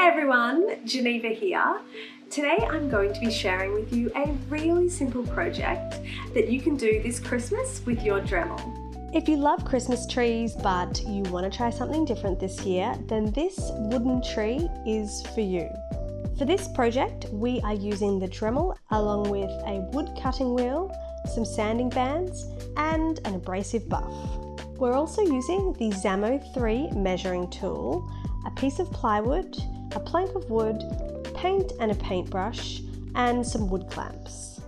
Hi everyone, Geneva here. Today I'm going to be sharing with you a really simple project that you can do this Christmas with your Dremel. If you love Christmas trees but you want to try something different this year, then this wooden tree is for you. For this project, we are using the Dremel along with a wood cutting wheel, some sanding bands, and an abrasive buff. We're also using the Zamo 3 measuring tool, a piece of plywood, a plank of wood, paint and a paintbrush, and some wood clamps.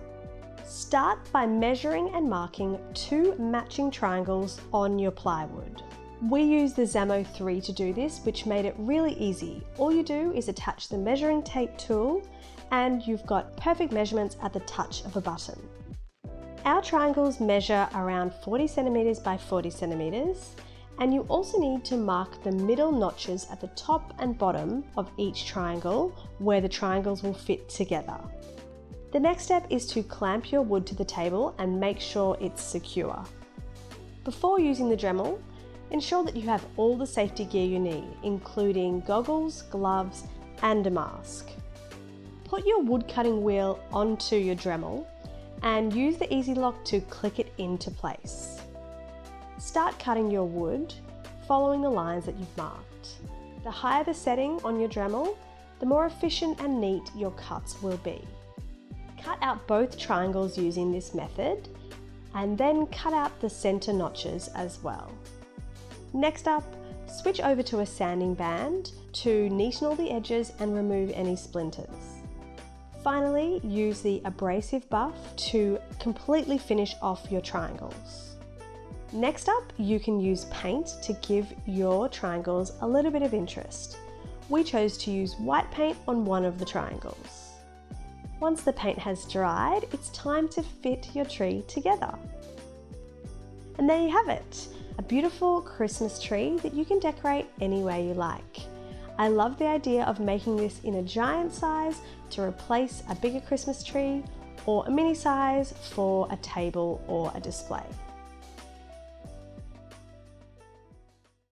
Start by measuring and marking 2 matching triangles on your plywood. We use the Zamo 3 to do this, which made it really easy. All you do is attach the measuring tape tool and you've got perfect measurements at the touch of a button. Our triangles measure around 40 centimeters by 40 centimeters, and you also need to mark the middle notches at the top and bottom of each triangle where the triangles will fit together. The next step is to clamp your wood to the table and make sure it's secure. Before using the Dremel, ensure that you have all the safety gear you need, including goggles, gloves, and a mask. Put your wood cutting wheel onto your Dremel and use the Easy Lock to click it into place. Start cutting your wood, following the lines that you've marked. The higher the setting on your Dremel, the more efficient and neat your cuts will be. Cut out both triangles using this method, and then cut out the center notches as well. Next up, switch over to a sanding band to neaten all the edges and remove any splinters. Finally, use the abrasive buff to completely finish off your triangles. Next up, you can use paint to give your triangles a little bit of interest. We chose to use white paint on one of the triangles. Once the paint has dried, it's time to fit your tree together. And there you have it, a beautiful Christmas tree that you can decorate any way you like. I love the idea of making this in a giant size to replace a bigger Christmas tree, or a mini size for a table or a display.